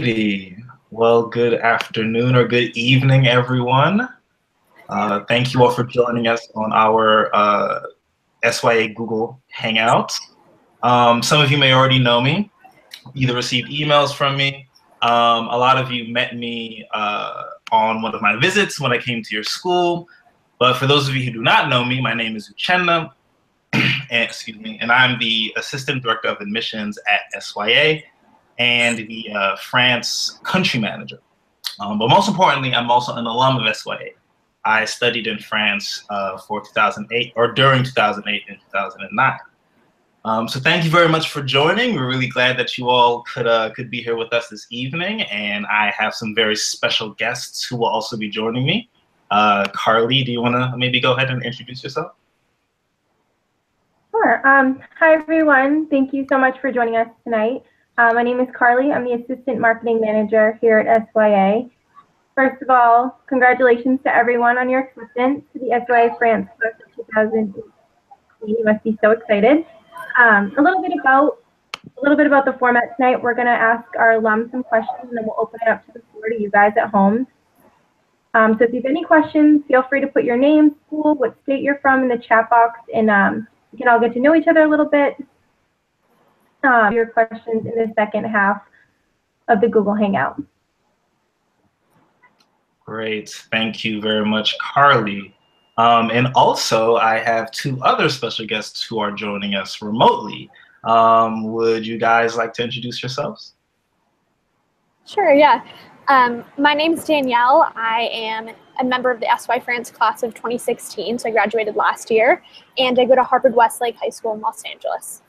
Alrighty. Well, good afternoon or good evening, everyone. Thank you all for joining us on our SYA Google Hangout. Some of you may already know me, either received emails from me. A lot of you met me on one of my visits when I came to your school. But for those of you who do not know me, my name is Uchenna, and I'm the Assistant Director of Admissions at SYA and the France Country Manager. But most importantly, I'm also an alum of SYA. I studied in France for 2008, or during 2008 and 2009. So thank you very much for joining. We're really glad that you all could be here with us this evening, and I have some very special guests who will also be joining me. Carly, do you want to maybe go ahead and introduce yourself? Sure. Hi, everyone. Thank you so much for joining us tonight. My name is Carly. I'm the Assistant Marketing Manager here at SYA. First of all, congratulations to everyone on your acceptance to the SYA France class of 2018. You must be so excited. A little bit about the format tonight. We're going to ask our alums some questions, and then we'll open it up to the floor to you guys at home. So if you have any questions, feel free to put your name, school, what state you're from in the chat box, and we can all get to know each other a little bit. Your questions in the second half of the Google Hangout. Great. Thank you very much, Carly. And also, I have two other special guests who are joining us remotely. Would you guys like to introduce yourselves? Sure, yeah. My name is Danielle. I am a member of the SY France class of 2016, so I graduated last year, and I go to Harvard Westlake High School in Los Angeles.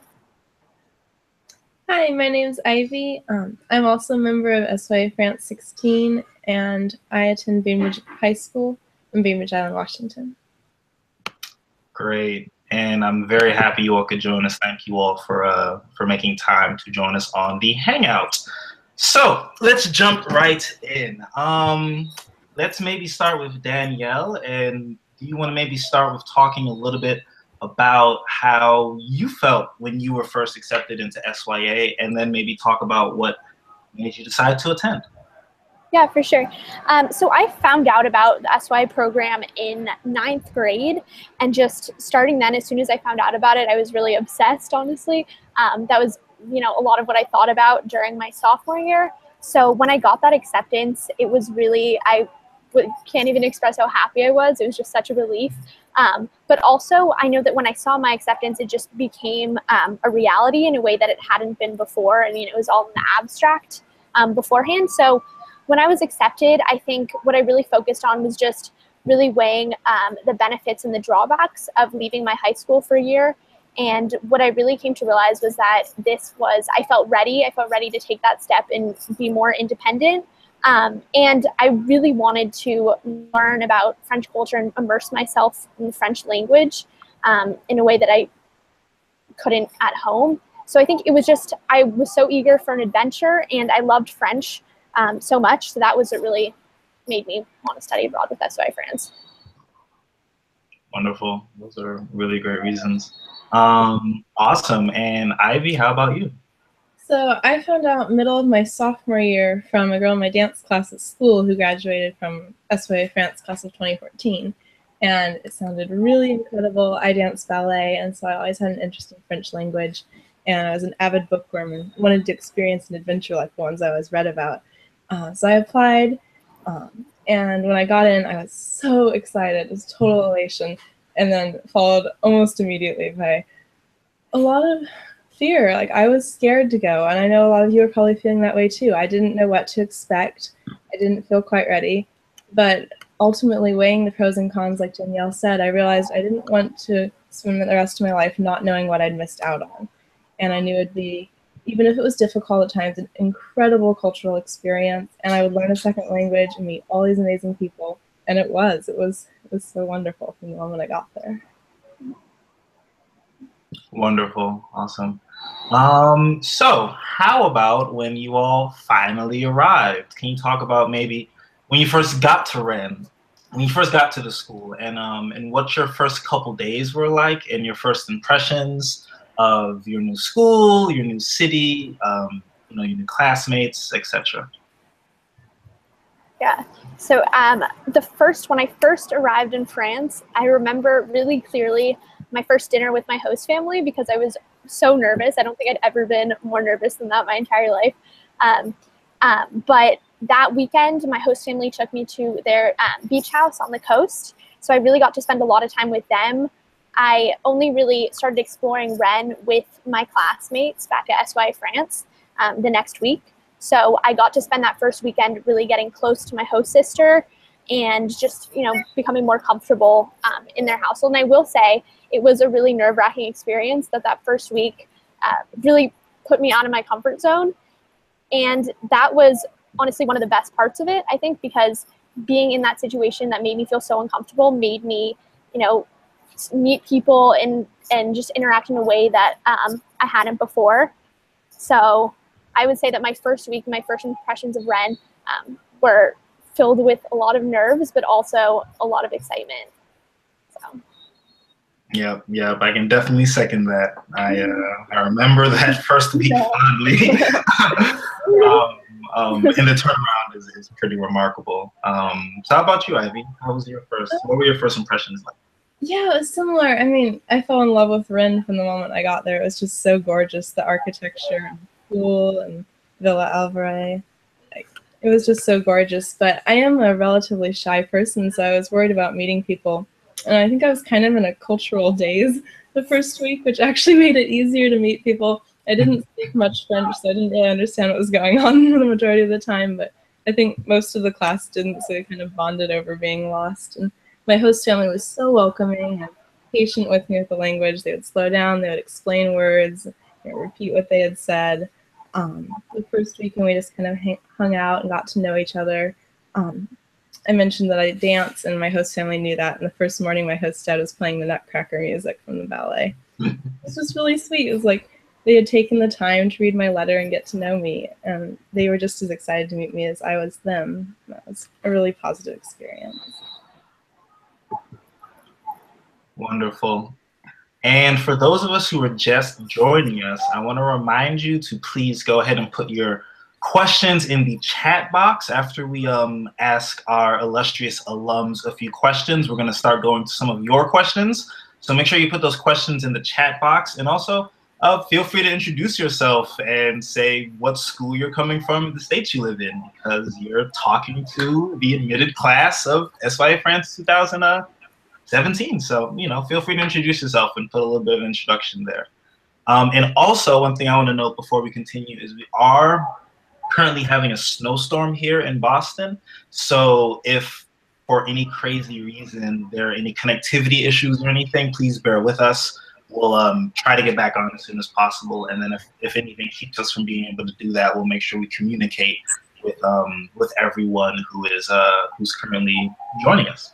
Hi, my name is Ivy. I'm also a member of SYA France 16, and I attend Bainbridge High School in Bainbridge Island, Washington. Great, and I'm very happy you all could join us. Thank you all for making time to join us on the Hangout. So let's jump right in. Let's maybe start with Danielle, and do you want to maybe start with talking a little bit about how you felt when you were first accepted into SYA, and then maybe talk about what made you decide to attend? Yeah, for sure. So I found out about the SY program in 9th grade, and just starting then, as soon as I found out about it, I was really obsessed, honestly. That was, you know, a lot of what I thought about during my sophomore year. So when I got that acceptance, it was really, I can't even express how happy I was. It was just such a relief. But also, I know that when I saw my acceptance, it just became a reality in a way that it hadn't been before. I mean, it was all in the abstract beforehand. So when I was accepted, I think what I really focused on was just really weighing the benefits and the drawbacks of leaving my high school for a year. And what I really came to realize was that I felt ready. I felt ready to take that step and be more independent. And I really wanted to learn about French culture and immerse myself in the French language in a way that I couldn't at home. So I think it was just, I was so eager for an adventure, and I loved French so much. So that was what really made me want to study abroad with SY France. Wonderful. Those are really great reasons. Awesome. And Ivy, how about you? So I found out middle of my sophomore year from a girl in my dance class at school who graduated from SYA France class of 2014. And it sounded really incredible. I danced ballet, and so I always had an interest in French language. And I was an avid bookworm and wanted to experience an adventure like the ones I always read about. So I applied, and when I got in, I was so excited. It was total elation, and then followed almost immediately by a lot of fear. Like, I was scared to go, and I know a lot of you are probably feeling that way too. I didn't know what to expect. I didn't feel quite ready, but ultimately weighing the pros and cons, like Danielle said, I realized I didn't want to spend the rest of my life not knowing what I'd missed out on. And I knew it'd be, even if it was difficult at times, an incredible cultural experience, and I would learn a second language and meet all these amazing people. And it was so wonderful from the moment I got there. Wonderful. Awesome. So how about when you all finally arrived? Can you talk about maybe when you first got to Rennes, when you first got to the school, and what your first couple days were like, and your first impressions of your new school, your new city, you know, your new classmates, etc.? Yeah. So when I first arrived in France, I remember really clearly my first dinner with my host family because I was so nervous. I don't think I'd ever been more nervous than that my entire life. But that weekend, my host family took me to their beach house on the coast. So I really got to spend a lot of time with them. I only really started exploring Rennes with my classmates back at SYA France the next week. So I got to spend that first weekend really getting close to my host sister and just, becoming more comfortable in their household. And I will say it was a really nerve-wracking experience that first week really put me out of my comfort zone. And that was honestly one of the best parts of it, I think, because being in that situation that made me feel so uncomfortable made me, meet people and just interact in a way that I hadn't before. So I would say that my first week, my first impressions of Rennes were filled with a lot of nerves, but also a lot of excitement. So. Yep. I can definitely second that. I remember that first week fondly. And the turnaround is pretty remarkable. So how about you, Ivy? What were your first impressions like? Yeah, it was similar. I mean, I fell in love with Rennes from the moment I got there. It was just so gorgeous, the architecture and the pool and Villa Alvarez. It was just so gorgeous. But I am a relatively shy person, so I was worried about meeting people. And I think I was kind of in a cultural daze the first week, which actually made it easier to meet people. I didn't speak much French, so I didn't really understand what was going on the majority of the time. But I think most of the class didn't, so they kind of bonded over being lost. And my host family was so welcoming and patient with me with the language. They would slow down, they would explain words, repeat what they had said. The first weekend we just kind of hung out and got to know each other. I mentioned that I dance, and my host family knew that. And the first morning, my host dad was playing the Nutcracker music from the ballet. It was just really sweet. It was like they had taken the time to read my letter and get to know me, and they were just as excited to meet me as I was them. That was a really positive experience. Wonderful. And for those of us who are just joining us, I want to remind you to please go ahead and put your questions in the chat box. After we ask our illustrious alums a few questions, we're going to start going to some of your questions. So make sure you put those questions in the chat box, and also feel free to introduce yourself and say what school you're coming from, the state you live in, because you're talking to the admitted class of SYA France 2017. So, feel free to introduce yourself and put a little bit of introduction there. And also, one thing I want to note before we continue is we are currently having a snowstorm here in Boston. So if for any crazy reason there are any connectivity issues or anything, please bear with us. We'll try to get back on as soon as possible. And then if anything keeps us from being able to do that, we'll make sure we communicate with everyone who's currently joining us.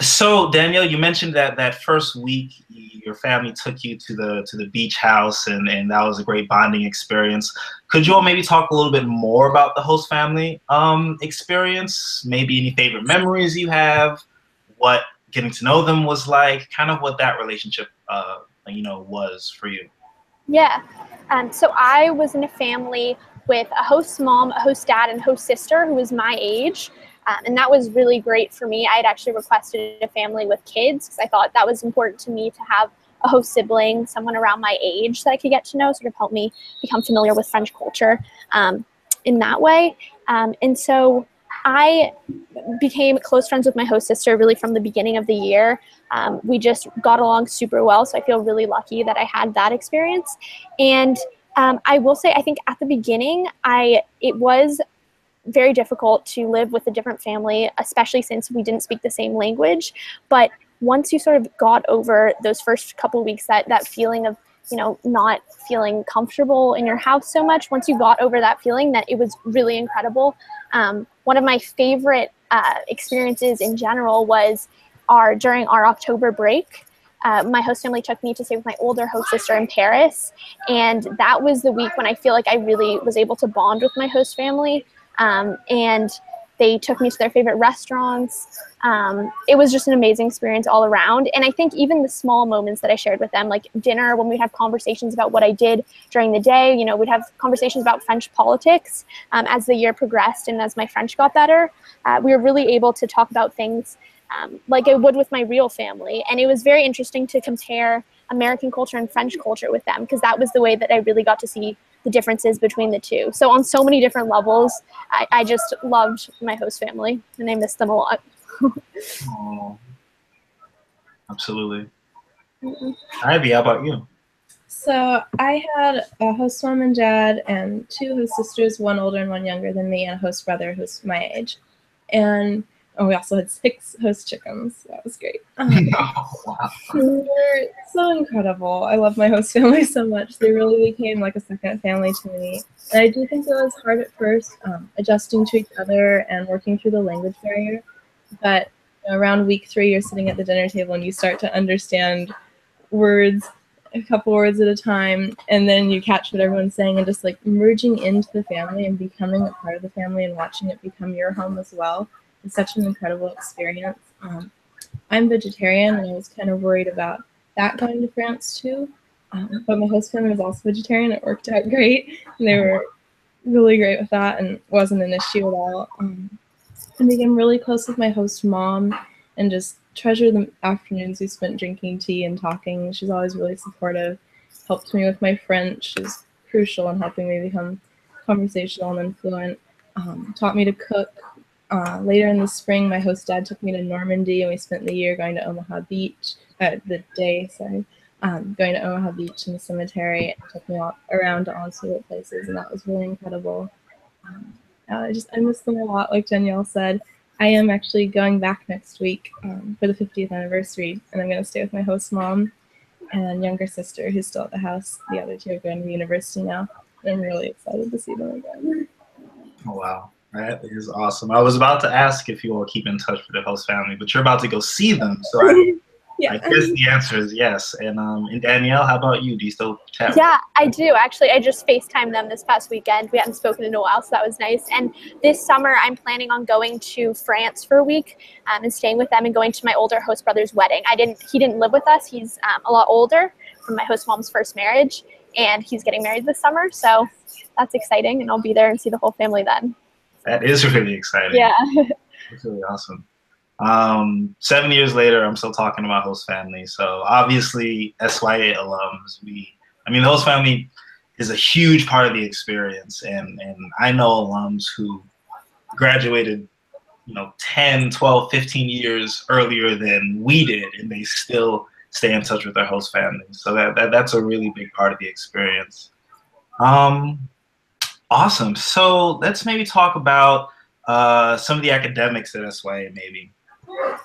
So Danielle, you mentioned that first week your family took you to the beach house, and that was a great bonding experience. Could you all maybe talk a little bit more about the host family experience? Maybe any favorite memories you have, what getting to know them was like, kind of what that relationship was for you. Yeah. So I was in a family with a host mom, a host dad, and host sister who was my age. And that was really great for me. I had actually requested a family with kids because I thought that was important to me to have a host sibling, someone around my age that I could get to know, sort of help me become familiar with French culture in that way. And so I became close friends with my host sister really from the beginning of the year. We just got along super well, so I feel really lucky that I had that experience. And I will say, I think at the beginning, it was very difficult to live with a different family, especially since we didn't speak the same language. But once you sort of got over those first couple of weeks, that feeling of, not feeling comfortable in your house so much, once you got over that feeling, that it was really incredible. One of my favorite experiences in general was during our October break. My host family took me to stay with my older host sister in Paris. And that was the week when I feel like I really was able to bond with my host family. And They took me to their favorite restaurants. It was just an amazing experience all around. And I think even the small moments that I shared with them, like dinner, when we'd have conversations about what I did during the day, you know, we'd have conversations about French politics as the year progressed and as my French got better. We were really able to talk about things like I would with my real family. And it was very interesting to compare American culture and French culture with them, because that was the way that I really got to see the differences between the two. So on so many different levels, I just loved my host family and I missed them a lot. Oh, absolutely. Ivy, how about you? So I had a host mom and dad and two host sisters, one older and one younger than me, and a host brother who's my age. And we also had 6 host chickens. That was great. Wow. They were so incredible. I love my host family so much. They really became like a second family to me. And I do think it was hard at first, adjusting to each other and working through the language barrier. But around week 3, you're sitting at the dinner table and you start to understand words, a couple words at a time, and then you catch what everyone's saying, and just like merging into the family and becoming a part of the family and watching it become your home as well. It's such an incredible experience. I'm vegetarian, and I was kind of worried about that going to France too. But my host family was also vegetarian. It worked out great. And they were really great with that, and wasn't an issue at all. I became really close with my host mom, and just treasure the afternoons we spent drinking tea and talking. She's always really supportive. Helped me with my French. She's crucial in helping me become conversational and fluent. Taught me to cook. Later in the spring, my host dad took me to Normandy, and we spent the year going to Omaha Beach, going to Omaha Beach and the cemetery, and took me all around to on-site places, and that was really incredible. I miss them a lot, like Danielle said. I am actually going back next week for the 50th anniversary, and I'm going to stay with my host mom and younger sister, who's still at the house. The other 2 are going to university now, and I'm really excited to see them again. Oh, wow. That is awesome. I was about to ask if you all keep in touch with the host family, but you're about to go see them, so Yeah. I guess the answer is yes. And Danielle, how about you? Do you still chat? Yeah, I do. Actually, I just FaceTimed them this past weekend. We hadn't spoken in a while, so that was nice. And this summer, I'm planning on going to France for a week and staying with them and going to my older host brother's wedding. He didn't live with us. He's a lot older from my host mom's first marriage, and he's getting married this summer. So that's exciting, and I'll be there and see the whole family then. That is really exciting. Yeah. That's really awesome. 7 years later, I'm still talking to my host family. So obviously, SYA alums, the host family is a huge part of the experience. And I know alums who graduated, 10, 12, 15 years earlier than we did, and they still stay in touch with their host family. So that's a really big part of the experience. Awesome. So let's maybe talk about some of the academics at SYA maybe.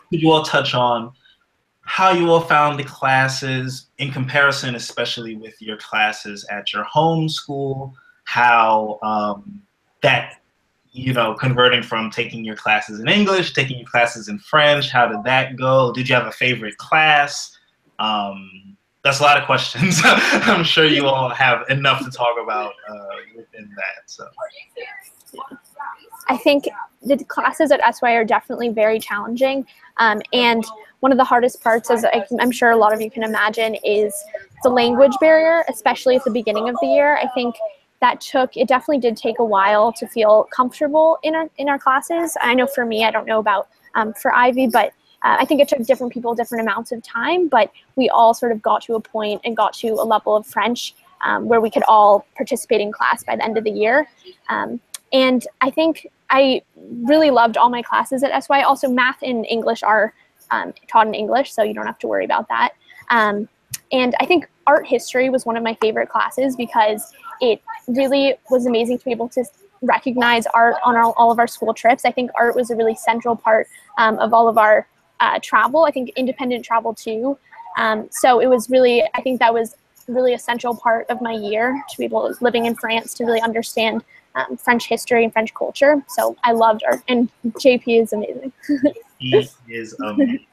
Could you all touch on how you all found the classes in comparison, especially with your classes at your home school, how that, converting from taking your classes in English, taking your classes in French, how did that go? Did you have a favorite class? That's a lot of questions. I'm sure you all have enough to talk about within that. So. I think the classes at SYA are definitely very challenging. And one of the hardest parts, as I'm sure a lot of you can imagine, is the language barrier, especially at the beginning of the year. I think it definitely did take a while to feel comfortable in our classes. I know for me, I don't know about for Ivy, but I think it took different people different amounts of time, but we all sort of got to a point and got to a level of French where we could all participate in class by the end of the year. And I think I really loved all my classes at SYA. Also, math and English are taught in English, so you don't have to worry about that. And I think art history was one of my favorite classes because it really was amazing to be able to recognize art on all of our school trips. I think art was a really central part of all of our travel. I think independent travel too. So it was really, I think that was really a central part of my year to be able, living in France, to really understand French history and French culture. So I loved art, and JP is amazing. He is amazing.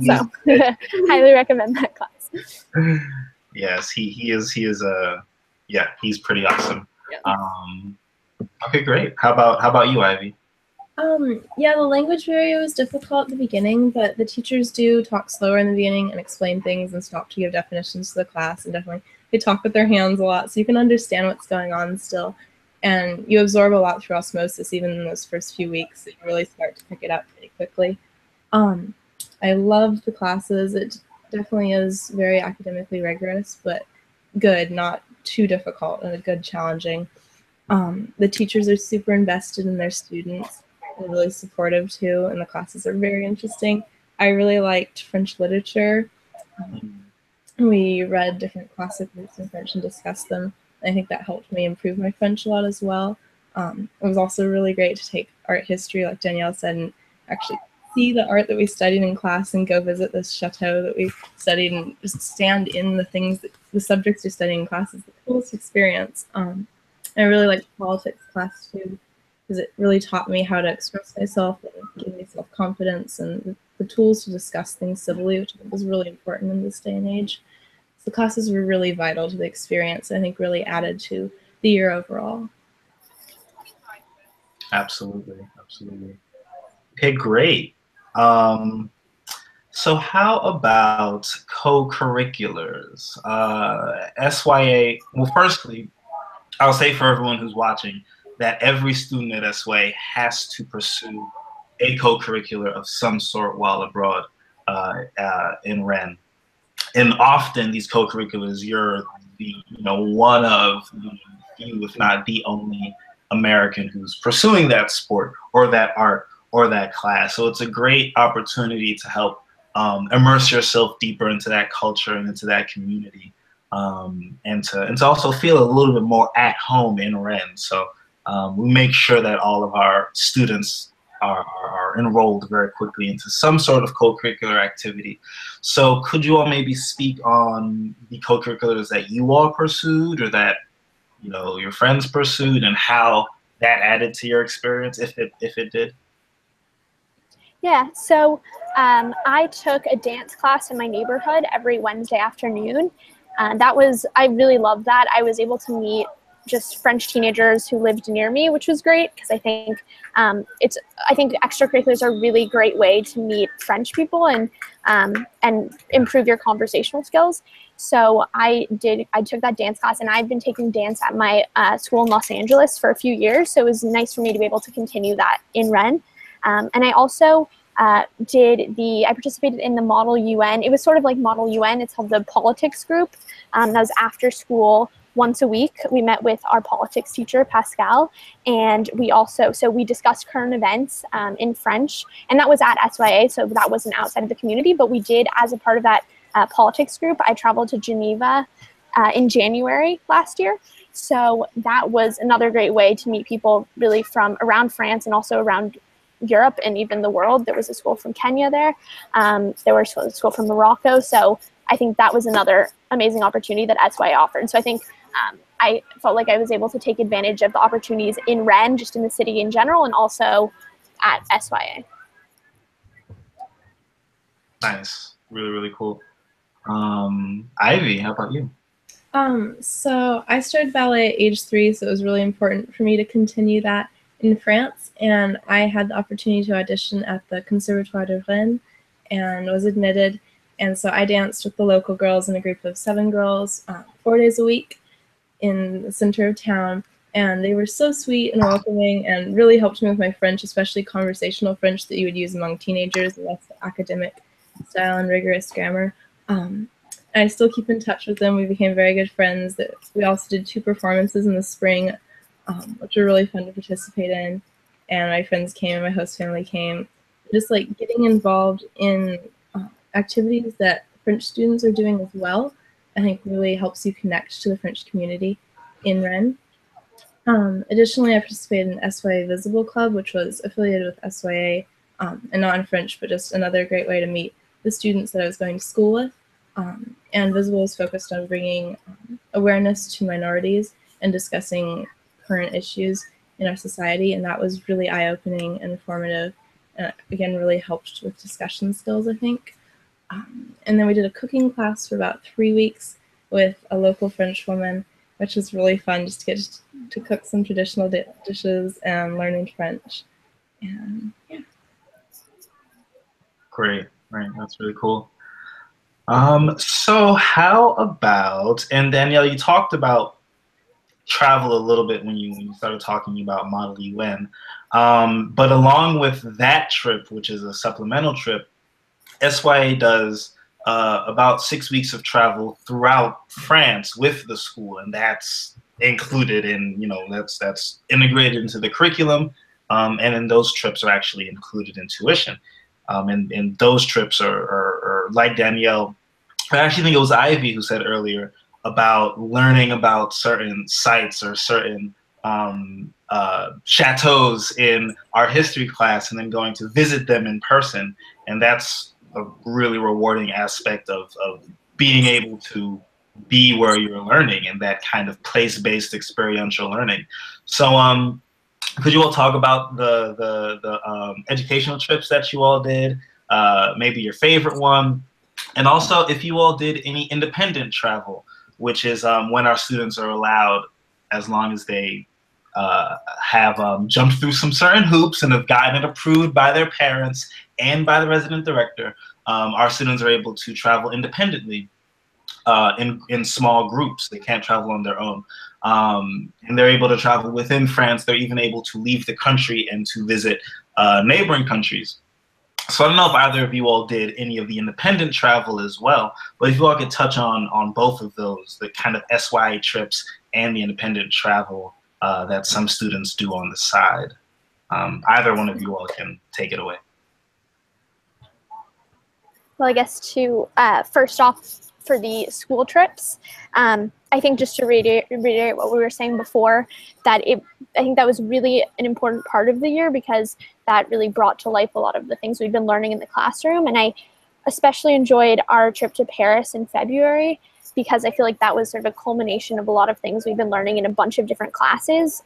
So highly recommend that class. Yes, he is he's pretty awesome. Yeah. Okay, great. How about you, Ivy? Yeah, the language barrier was difficult at the beginning, but the teachers do talk slower in the beginning and explain things and stop to give definitions to the class, and definitely they talk with their hands a lot, so you can understand what's going on still. And you absorb a lot through osmosis, even in those first few weeks, so you really start to pick it up pretty quickly. I loved the classes. It definitely is very academically rigorous, but good, not too difficult, and a good challenging. The teachers are super invested in their students. They're really supportive too, and the classes are very interesting. I really liked French literature. We read different classic works in French and discussed them. I think that helped me improve my French a lot as well. It was also really great to take art history, like Danielle said, and actually see the art that we studied in class and go visit this chateau that we studied and just stand in the things, that, the subjects you're studying in class is the coolest experience. I really liked politics class too, because it really taught me how to express myself and give me self-confidence and the tools to discuss things civilly, which I think was really important in this day and age. So the classes were really vital to the experience. I think really added to the year overall. Absolutely, absolutely. Okay, great. So how about co-curriculars? SYA, well, firstly, I'll say for everyone who's watching that every student at SYA has to pursue a co-curricular of some sort while abroad in Rennes. And often these co-curriculars, you're the, one of the few, if not the only American who's pursuing that sport or that art or that class. So it's a great opportunity to help immerse yourself deeper into that culture and into that community. And to also feel a little bit more at home in Rennes. So we make sure that all of our students are enrolled very quickly into some sort of co-curricular activity. So could you all maybe speak on the co-curriculars that you all pursued or that your friends pursued, and how that added to your experience, if it did? Yeah, so I took a dance class in my neighborhood every Wednesday afternoon. I really loved that. I was able to meet just French teenagers who lived near me, which was great because I think extracurriculars are a really great way to meet French people and improve your conversational skills. So I took that dance class, and I've been taking dance at my school in Los Angeles for a few years. So it was nice for me to be able to continue that in Rennes. And I also I participated in the Model UN. It was sort of like Model UN. It's called the politics group. That was after school once a week. We met with our politics teacher, Pascal, and we discussed current events in French, and that was at SYA, so that wasn't outside of the community, but we did, as a part of that politics group, I traveled to Geneva in January last year. So that was another great way to meet people really from around France and also around Europe and even the world. There was a school from Kenya there. There was a school from Morocco. So I think that was another amazing opportunity that SYA offered. So I think I felt like I was able to take advantage of the opportunities in Rennes, just in the city in general, and also at SYA. Nice. Really, really cool. Ivy, how about you? So I started ballet at age 3, so it was really important for me to continue that in France, and I had the opportunity to audition at the Conservatoire de Rennes and was admitted, and so I danced with the local girls in a group of 7 girls 4 days a week in the center of town, and they were so sweet and welcoming and really helped me with my French, especially conversational French that you would use among teenagers, and that's the academic style and rigorous grammar. I still keep in touch with them. We became very good friends. We also did 2 performances in the spring, which were really fun to participate in. And my friends came and my host family came. Just like getting involved in activities that French students are doing as well, I think really helps you connect to the French community in Rennes. Additionally, I participated in SYA Visible Club, which was affiliated with SYA, and not in French, but just another great way to meet the students that I was going to school with. And Visible is focused on bringing awareness to minorities and discussing current issues in our society, and that was really eye-opening and informative, and again really helped with discussion skills, I think. And then we did a cooking class for about 3 weeks with a local French woman, which was really fun, just to get to cook some traditional dishes and learning French. And yeah. Great, right, that's really cool. So how about, and Danielle, you talked about travel a little bit when you started talking about Model UN, but along with that trip, which is a supplemental trip, SYA does about 6 weeks of travel throughout France with the school, and that's included in, that's integrated into the curriculum, and then those trips are actually included in tuition. And those trips are like Danielle, I actually think it was Ivy who said earlier about learning about certain sites or certain chateaus in our history class and then going to visit them in person. And that's a really rewarding aspect of being able to be where you're learning and that kind of place-based experiential learning. So could you all talk about the educational trips that you all did, maybe your favorite one, and also if you all did any independent travel, which is when our students are allowed, as long as they have jumped through some certain hoops and have gotten it approved by their parents and by the resident director, our students are able to travel independently in small groups. They can't travel on their own. And they're able to travel within France. They're even able to leave the country and to visit neighboring countries. So I don't know if either of you all did any of the independent travel as well, but if you all could touch on both of those, the kind of SYA trips and the independent travel that some students do on the side. Either one of you all can take it away. Well, I guess to first off, for the school trips, I think just to reiterate what we were saying before, that I think that was really an important part of the year because that really brought to life a lot of the things we've been learning in the classroom. And I especially enjoyed our trip to Paris in February because I feel like that was sort of a culmination of a lot of things we've been learning in a bunch of different classes.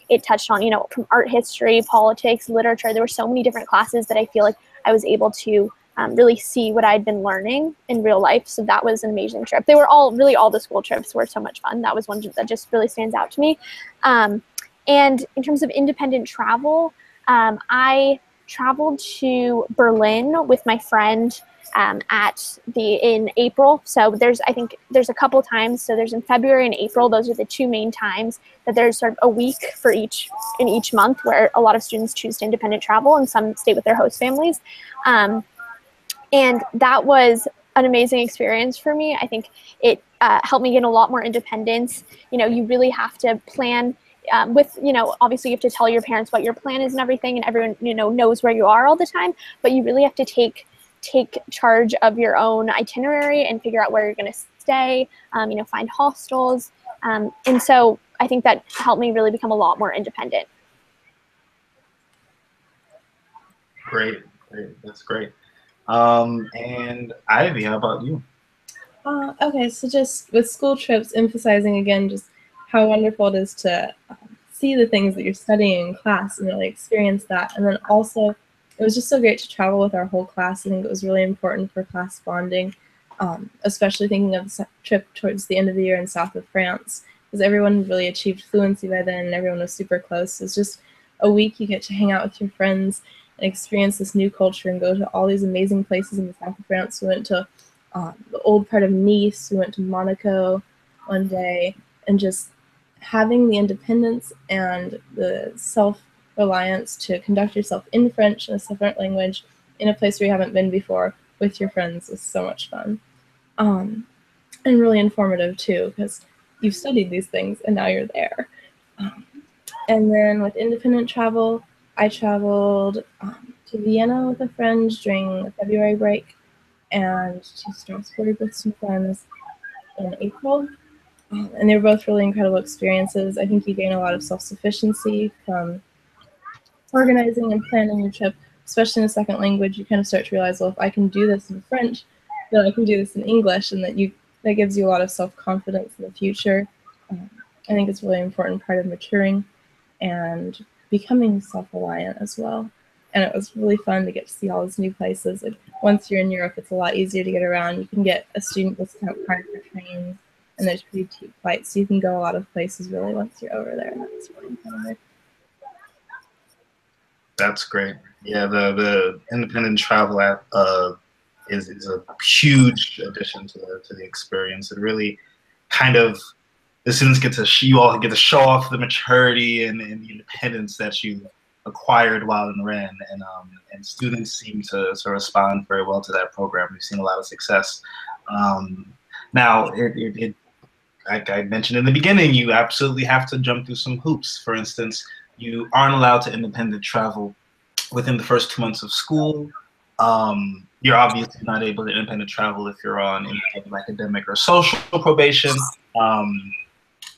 It touched on, from art history, politics, literature. There were so many different classes that I feel like I was able to really see what I'd been learning in real life. So that was an amazing trip. They were all the school trips were so much fun. That was one that just really stands out to me. And in terms of independent travel, I traveled to Berlin with my friend in April. So I think there's a couple times. So there's in February and April. Those are the two main times that there's sort of a week in each month where a lot of students choose to independent travel and some stay with their host families. And that was an amazing experience for me. I think it helped me gain a lot more independence. You really have to plan obviously you have to tell your parents what your plan is and everything, and everyone, knows where you are all the time, but you really have to take charge of your own itinerary and figure out where you're going to stay, find hostels. And so I think that helped me really become a lot more independent. Great. That's great. And Ivy, how about you? Okay, so just with school trips, emphasizing again just how wonderful it is to see the things that you're studying in class and really experience that. And then also, it was just so great to travel with our whole class. I think it was really important for class bonding, especially thinking of the trip towards the end of the year in south of France, because everyone really achieved fluency by then and everyone was super close. It's just a week you get to hang out with your friends and experience this new culture and go to all these amazing places in the south of France. We went to the old part of Nice, we went to Monaco one day, and just having the independence and the self-reliance to conduct yourself in French in a separate language in a place where you haven't been before with your friends was so much fun. And really informative too, because you've studied these things and now you're there. And then with independent travel, I traveled to Vienna with a friend during the February break and to Strasbourg with some friends in April. And they were both really incredible experiences. I think you gain a lot of self-sufficiency from organizing and planning your trip, especially in a second language. You kind of start to realize, well, if I can do this in French, then I can do this in English, and that gives you a lot of self-confidence in the future. I think it's a really important part of maturing and becoming self-reliant as well. And it was really fun to get to see all these new places. Like, once you're in Europe, it's a lot easier to get around. You can get a student discount card for trains, and there's pretty cheap flights, so you can go a lot of places really once you're over there, and that's really fun. That's great. Yeah, the independent travel app is a huge addition to the experience. It really kind of, the students get to, you all get to show off the maturity and the independence that you acquired while in Rennes, and students seem to respond very well to that program. We've seen a lot of success. Now, like I mentioned in the beginning, you absolutely have to jump through some hoops. For instance, you aren't allowed to independent travel within the first 2 months of school. You're obviously not able to independent travel if you're on any type of academic or social probation.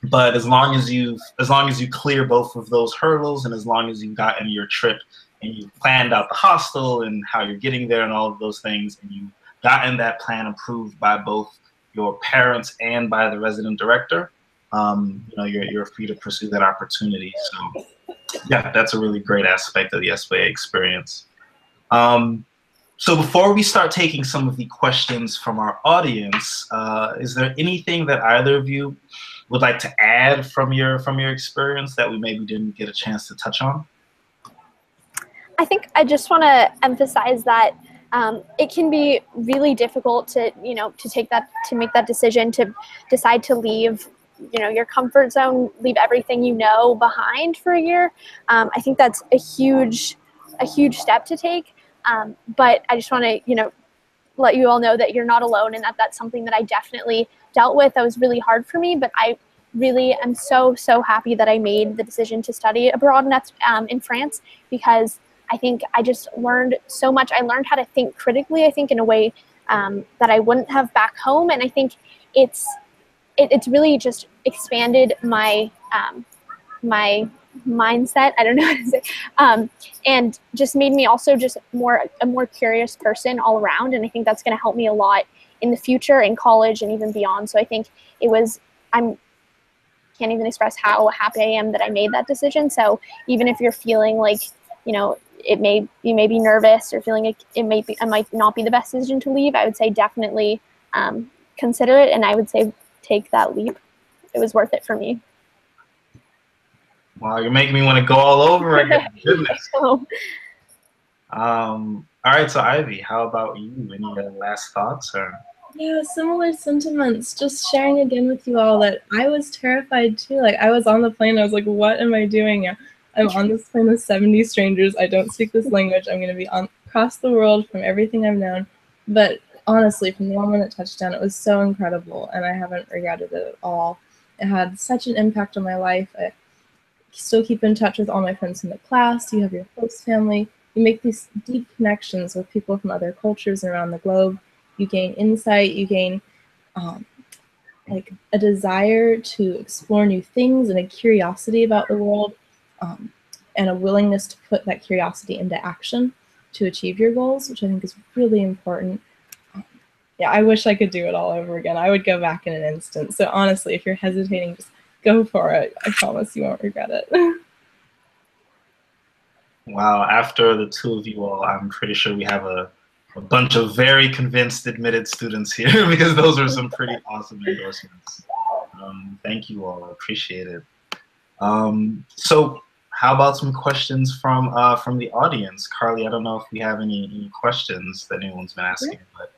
But as long as you clear both of those hurdles, and as long as you've gotten your trip and you've planned out the hostel and how you're getting there and all of those things, and you've gotten that plan approved by both your parents and by the resident director, you know, you're free to pursue that opportunity. So yeah, that's a really great aspect of the SYA experience. So before we start taking some of the questions from our audience, is there anything that either of you would like to add from your experience that we maybe didn't get a chance to touch on? I think I just want to emphasize that it can be really difficult to, you know, to make that decision, to decide to leave, you know, your comfort zone, leave everything you know behind for a year. I think that's a huge step to take. But I just want to, you know, let you all know that you're not alone, and that that's something that I definitely dealt with. That was really hard for me, but I really am so happy that I made the decision to study abroad, and that's in France, because I think I just learned so much. I learned how to think critically, I think, in a way that I wouldn't have back home, and I think it's really just expanded my my mindset. I don't know how to say, and just made me also just a more curious person all around. And I think that's going to help me a lot in the future, in college, and even beyond. So I think I can't even express how happy I am that I made that decision. So even if you're feeling like, you know, you may be nervous or feeling like it might not be the best decision to leave, I would say definitely consider it, and I would say take that leap. It was worth it for me. Wow, you're making me want to go all over again. Goodness. So, all right, so Ivy, how about you? Any last thoughts? Or? Yeah, similar sentiments. Just sharing again with you all that I was terrified too. Like, I was on the plane, I was like, what am I doing? I'm on this plane with 70 strangers. I don't speak this language. I'm going to be across the world from everything I've known. But honestly, from the moment it touched down, it was so incredible, and I haven't regretted it at all. It had such an impact on my life. I still keep in touch with all my friends in the class. You have your host family. You make these deep connections with people from other cultures around the globe. You gain insight. You gain like a desire to explore new things and a curiosity about the world, and a willingness to put that curiosity into action to achieve your goals, which I think is really important. Yeah, I wish I could do it all over again. I would go back in an instant. So honestly, if you're hesitating, just go for it. I promise you won't regret it. Wow, after the two of you all, I'm pretty sure we have a bunch of very convinced admitted students here, because those are some pretty awesome endorsements. Thank you all, I appreciate it. So how about some questions from the audience? Carly, I don't know if we have any questions that anyone's been asking. But.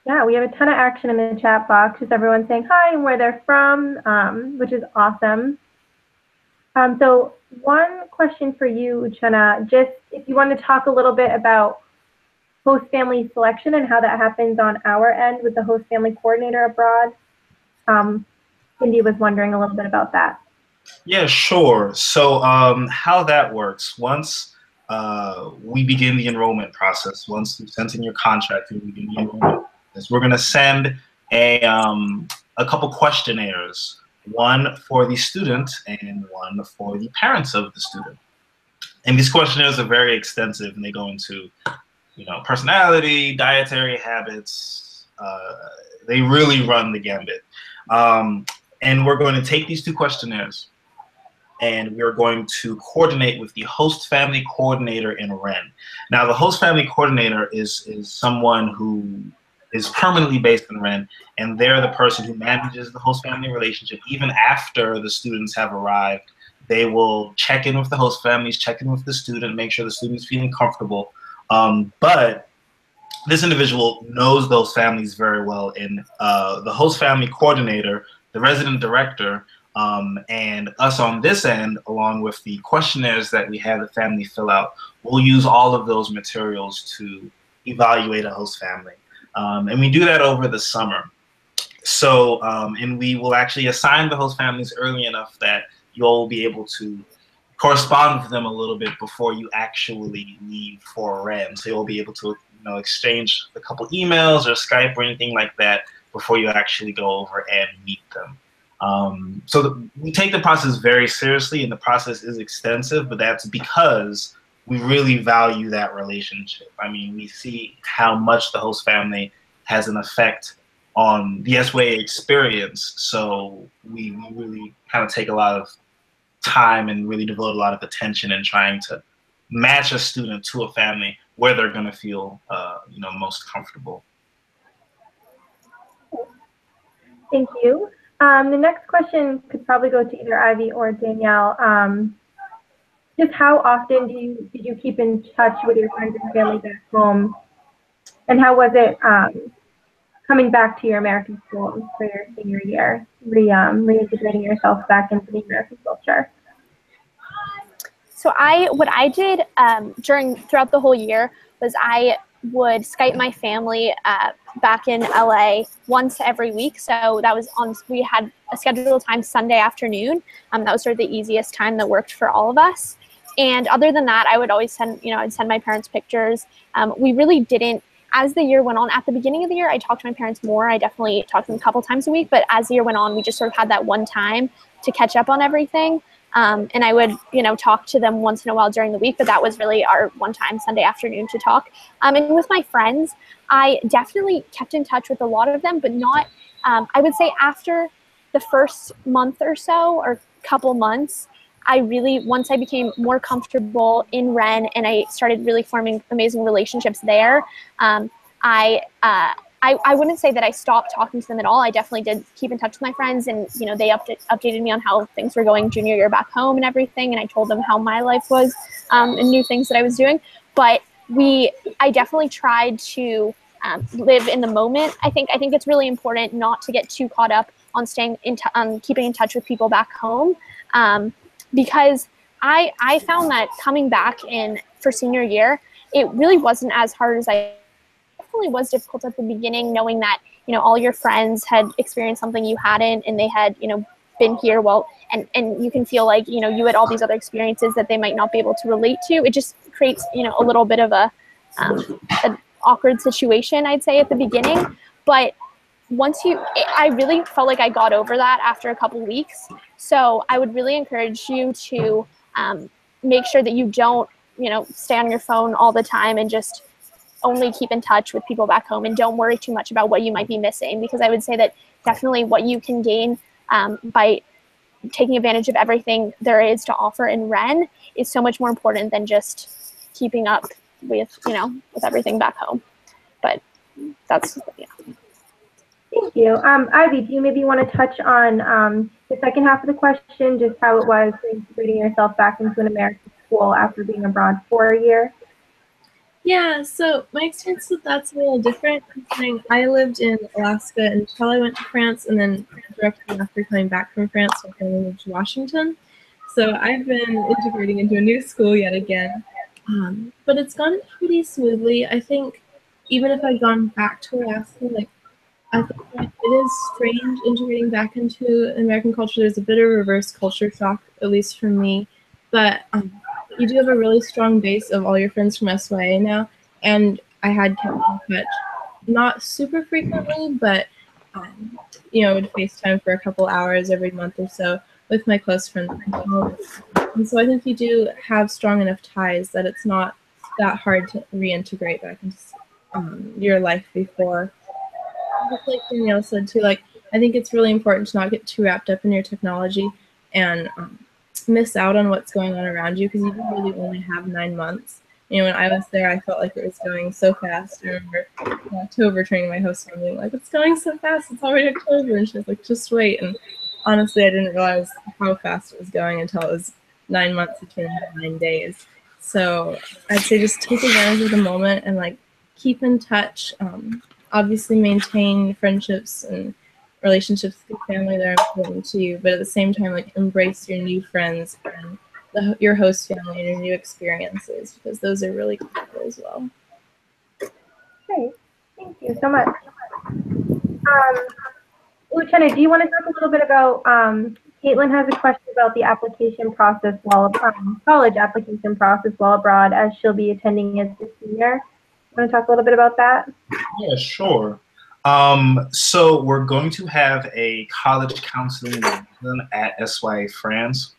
Yeah, we have a ton of action in the chat box. Just everyone saying hi and where they're from, which is awesome. So one question for you, Uchenna, just if you want to talk a little bit about host family selection and how that happens on our end with the host family coordinator abroad. Cindy was wondering a little bit about that. Yeah, sure. So how that works, once we begin the enrollment process, once you send in your contract, we begin the enrollment process, we're going to send a couple questionnaires, one for the student and one for the parents of the student. And these questionnaires are very extensive, and they go into, you know, personality, dietary habits. They really run the gambit. And we're going to take these two questionnaires, and we're going to coordinate with the host family coordinator in Rennes. Now, the host family coordinator is someone who is permanently based in Rennes, and they're the person who manages the host family relationship even after the students have arrived They will check in with the host families, check in with the student, make sure the student is feeling comfortable. But this individual knows those families very well, and the host family coordinator, the resident director, and us on this end, along with the questionnaires that we have the family fill out, we'll use all of those materials to evaluate a host family. And we do that over the summer. So, and we will actually assign the host families early enough that you'll be able to correspond with them a little bit before you actually leave for Rennes. So you'll be able to, exchange a couple emails or Skype or anything like that before you actually go over and meet them. We take the process very seriously, and the process is extensive, but that's because we really value that relationship. I mean, we see how much the host family has an effect on the SYA experience. So we really kind of take a lot of time and really devote a lot of attention in trying to match a student to a family where they're going to feel, most comfortable. Thank you. The next question could probably go to either Ivy or Danielle. Just how often did you keep in touch with your friends and family back home? And how was it coming back to your American school for your senior year, reintegrating yourself back into the American culture? So what I did throughout the whole year was I would Skype my family back in LA once every week. So that was we had a scheduled time Sunday afternoon. That was sort of the easiest time that worked for all of us. And other than that, I would always send my parents pictures. We really didn't, as the year went on, at the beginning of the year, I talked to my parents more. I definitely talked to them a couple times a week, but as the year went on, we just sort of had that one time to catch up on everything. And I would, talk to them once in a while during the week, but that was really our one time Sunday afternoon to talk. And with my friends, I definitely kept in touch with a lot of them, but not, I would say after the first month or so, or couple months, once I became more comfortable in Rennes and I started really forming amazing relationships there, I wouldn't say that I stopped talking to them at all. I definitely did keep in touch with my friends, and they updated me on how things were going junior year back home and everything, and I told them how my life was and new things that I was doing. But I definitely tried to live in the moment. I think it's really important not to get too caught up on keeping in touch with people back home, because I found that coming back for senior year, it really wasn't as hard as I definitely was difficult at the beginning, knowing that all your friends had experienced something you hadn't, and they had been here and you can feel like you had all these other experiences that they might not be able to relate to. It just creates a little bit of an awkward situation, I'd say, at the beginning. But I really felt like I got over that after a couple weeks. So I would really encourage you to make sure that you don't stay on your phone all the time, and just only keep in touch with people back home, and don't worry too much about what you might be missing, because I would say that definitely what you can gain by taking advantage of everything there is to offer in Rennes is so much more important than just keeping up with with everything back home. But that's Thank you. Ivy, do you maybe want to touch on the second half of the question, just how it was integrating yourself back into an American school after being abroad for a year? Yeah, so my experience with that's a little different. I lived in Alaska until I went to France, and then directly after coming back from France, I moved to Washington. So I've been integrating into a new school yet again, but it's gone pretty smoothly. I think even if I'd gone back to Alaska, I think it is strange integrating back into American culture. There's a bit of a reverse culture shock, at least for me, but you do have a really strong base of all your friends from SYA now, and I had kept in touch, not super frequently, but I would FaceTime for a couple hours every month or so with my close friends. And so I think you do have strong enough ties that it's not that hard to reintegrate back into your life before. Just like Danielle said too, I think it's really important to not get too wrapped up in your technology and miss out on what's going on around you, because you really only have 9 months. When I was there, I felt like it was going so fast. I remember in October training my host and being like, "It's going so fast, it's already October," and she was like, "Just wait." And honestly, I didn't realize how fast it was going until it was 9 months had turned into 9 days. So I'd say just take advantage of the moment and like keep in touch. Obviously maintain friendships and relationships with your family that are important to you, but at the same time, like embrace your new friends and your host family and your new experiences, because those are really cool as well. Great, thank you so much. Lieutenant, do you want to talk a little bit about, Caitlin has a question about the application process while, college application process while abroad, as she'll be attending as a senior. Want to talk a little bit about that? Yeah, sure. So we're going to have a college counseling liaison at SYA France.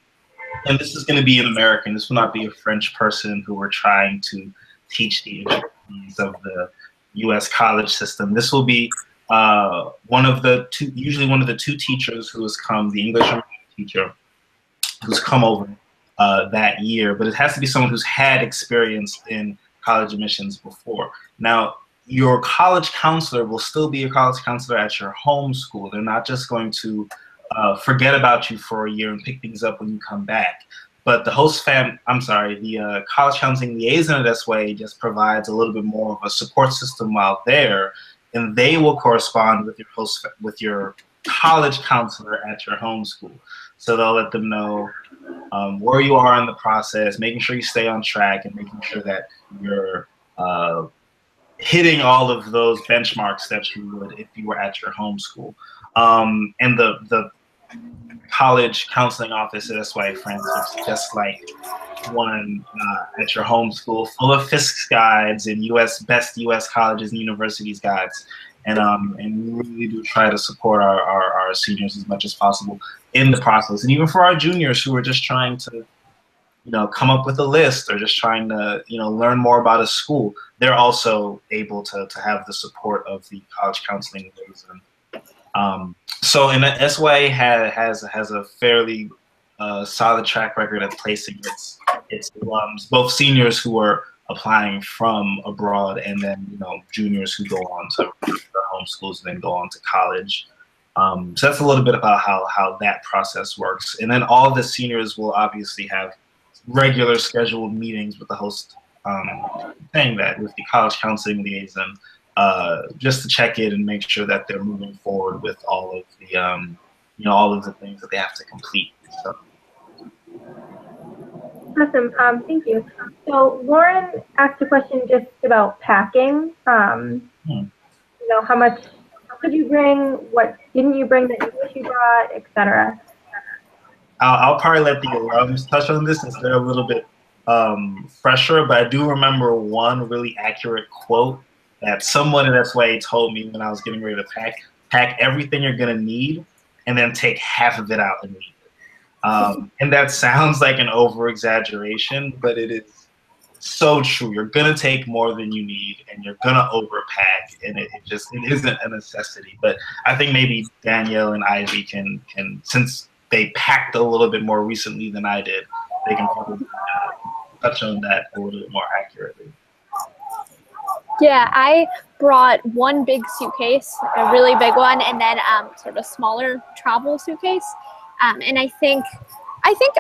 And this is going to be an American. This will not be a French person who we're trying to teach the intricacies of the U.S. college system. This will be usually one of the two teachers who has come, the English teacher who's come over that year, but it has to be someone who's had experience in college admissions before. Now, your college counselor will still be a college counselor at your home school. They're not just going to forget about you for a year and pick things up when you come back. But the the college counseling liaison at SYA just provides a little bit more of a support system while there, and they will correspond with your college counselor at your home school. So they'll let them know where you are in the process, making sure you stay on track, and making sure that you're hitting all of those benchmarks that you would if you were at your home school. And the college counseling office at SYA France looks just like one at your home school, full of FISC's guides and best U.S. colleges and universities guides. And we really do try to support our seniors as much as possible in the process. And even for our juniors who are just trying to, come up with a list or just trying to, learn more about a school, they're also able to have the support of the college counseling liaison. So SYA has a fairly solid track record at placing its alums, both seniors who are applying from abroad and then juniors who go on to their home schools and then go on to college. So that's a little bit about how that process works. And then all the seniors will obviously have regular scheduled meetings with the host, saying that with the college counseling liaison, just to check in and make sure that they're moving forward with all of the all of the things that they have to complete. So. Awesome. Thank you. So Lauren asked a question just about packing. How much could you bring? What didn't you bring that you wish you brought, etc. I'll probably let the alums touch on this since they're a little bit fresher, but I do remember one really accurate quote that someone at SYA told me when I was getting ready to pack everything you're gonna need and then take half of it out and leave it. And that sounds like an over exaggeration, but it is so true. You're gonna take more than you need and you're gonna overpack, and it isn't a necessity. But I think maybe Danielle and Ivy can since they packed a little bit more recently than I did, they can probably touch on that a little bit more accurately. Yeah, I brought one big suitcase, like a really big one, and then sort of a smaller travel suitcase. And I think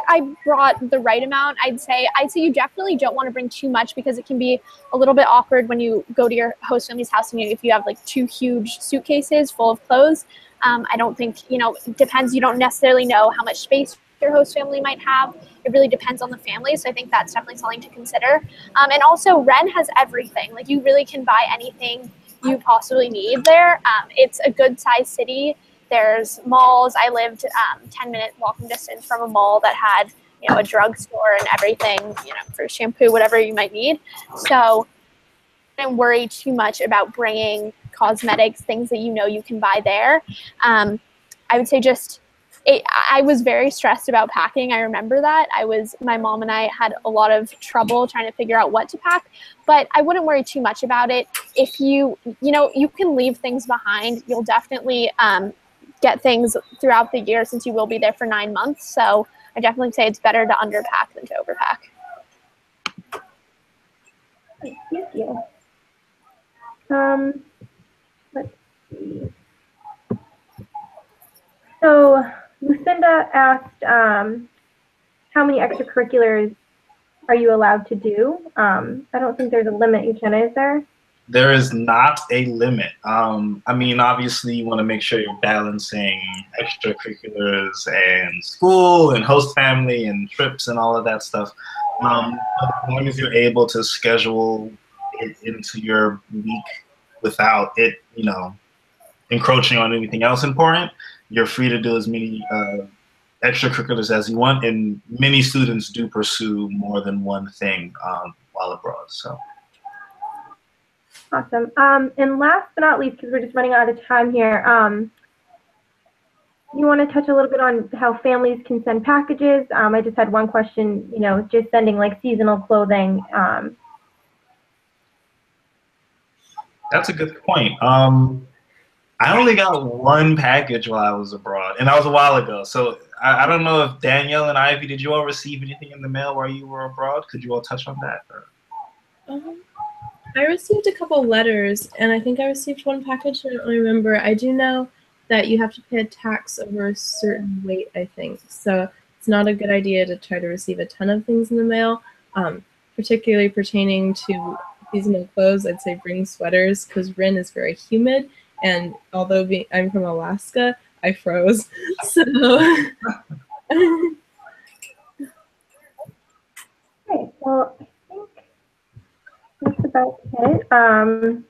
I brought the right amount. I'd say you definitely don't want to bring too much because it can be a little bit awkward when you go to your host family's house and if you have like two huge suitcases full of clothes. I don't think, it depends. You don't necessarily know how much space your host family might have. It really depends on the family. So I think that's definitely something to consider. And also Rennes has everything. Like you really can buy anything you possibly need there. It's a good sized city. There's malls. I lived 10-minute walking distance from a mall that had, a drugstore and everything, for shampoo, whatever you might need. So I don't worry too much about bringing cosmetics, things that you can buy there. I would say I was very stressed about packing. I remember that. My mom and I had a lot of trouble trying to figure out what to pack, but I wouldn't worry too much about it. If you can leave things behind, you'll definitely get things throughout the year since you will be there for 9 months. So I definitely say it's better to underpack than to overpack. Thank you. Let's see. So Lucinda Amanda asked how many extracurriculars are you allowed to do? I don't think there's a limit, Uchenna, is there? There is not a limit. I mean, obviously, you want to make sure you're balancing extracurriculars and school and host family and trips and all of that stuff. But as long as you're able to schedule it into your week without it, you know, encroaching on anything else important, you're free to do as many extracurriculars as you want. And many students do pursue more than one thing while abroad. So. Awesome. And last but not least, because we're just running out of time here, you want to touch a little bit on how families can send packages. I just had one question, you know, just sending like seasonal clothing. That's a good point. I only got one package while I was abroad, and that was a while ago. So I don't know if Danielle and Ivy, did you all receive anything in the mail while you were abroad? Could you all touch on that? I received a couple letters, and I think I received one package. I don't really remember. I do know that you have to pay a tax over a certain weight, I think. So it's not a good idea to try to receive a ton of things in the mail, particularly pertaining to seasonal clothes. I'd say bring sweaters because Rennes is very humid, and although I'm from Alaska, I froze. So. Okay, well, that's about it.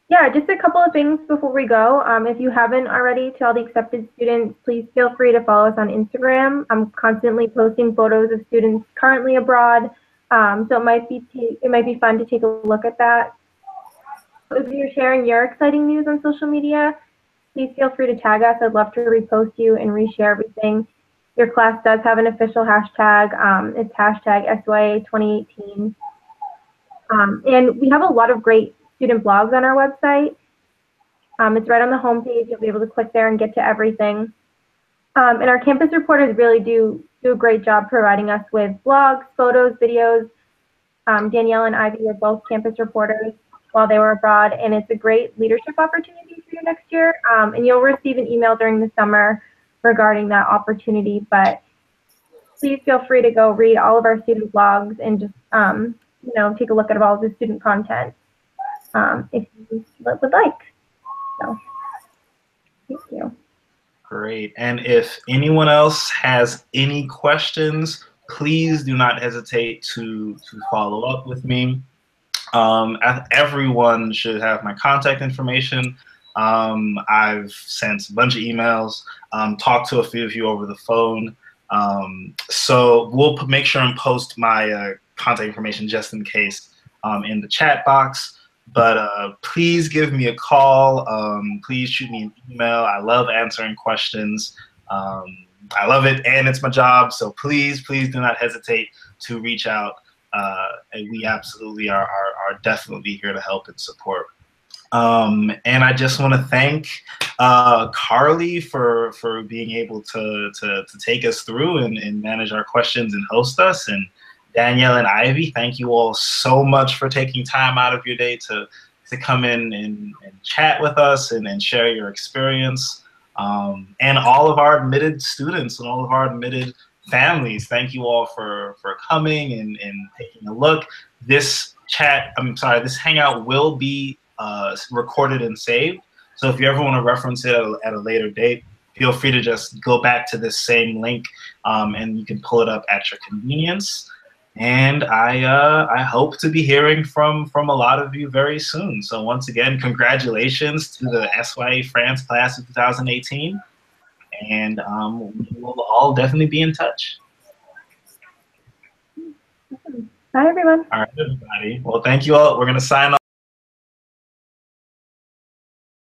Yeah, just a couple of things before we go. If you haven't already, to all the accepted students, please feel free to follow us on Instagram. I'm constantly posting photos of students currently abroad, so it might be fun to take a look at that. If you're sharing your exciting news on social media, please feel free to tag us. I'd love to repost you and reshare everything. Your class does have an official hashtag. It's hashtag SYA 2018. And we have a lot of great student blogs on our website. It's right on the homepage. You'll be able to click there and get to everything. And our campus reporters really do a great job providing us with blogs, photos, videos. Danielle and Ivy were both campus reporters while they were abroad, and it's a great leadership opportunity for you next year. And you'll receive an email during the summer regarding that opportunity. But please feel free to go read all of our student blogs and just you know, take a look at all of the student content if you would like. So, thank you. Great. And if anyone else has any questions, please do not hesitate to follow up with me. Everyone should have my contact information. I've sent a bunch of emails, talked to a few of you over the phone. So we'll make sure and post my contact information just in case in the chat box. But please give me a call. Please shoot me an email. I love answering questions. I love it, and it's my job. So please do not hesitate to reach out. And we absolutely are definitely here to help and support. And I just want to thank Carly for being able to take us through and manage our questions and host us. And Danielle and Ivy, thank you all so much for taking time out of your day to come in and chat with us and share your experience. And all of our admitted students and all of our admitted families, thank you all for coming and taking a look. This Hangout will be recorded and saved. So if you ever want to reference it at a later date, feel free to just go back to this same link and you can pull it up at your convenience. And I hope to be hearing from a lot of you very soon. So once again, congratulations to the SYA France class of 2018. And we will all definitely be in touch. Bye, everyone. All right, everybody. Well, thank you all. We're going to sign off.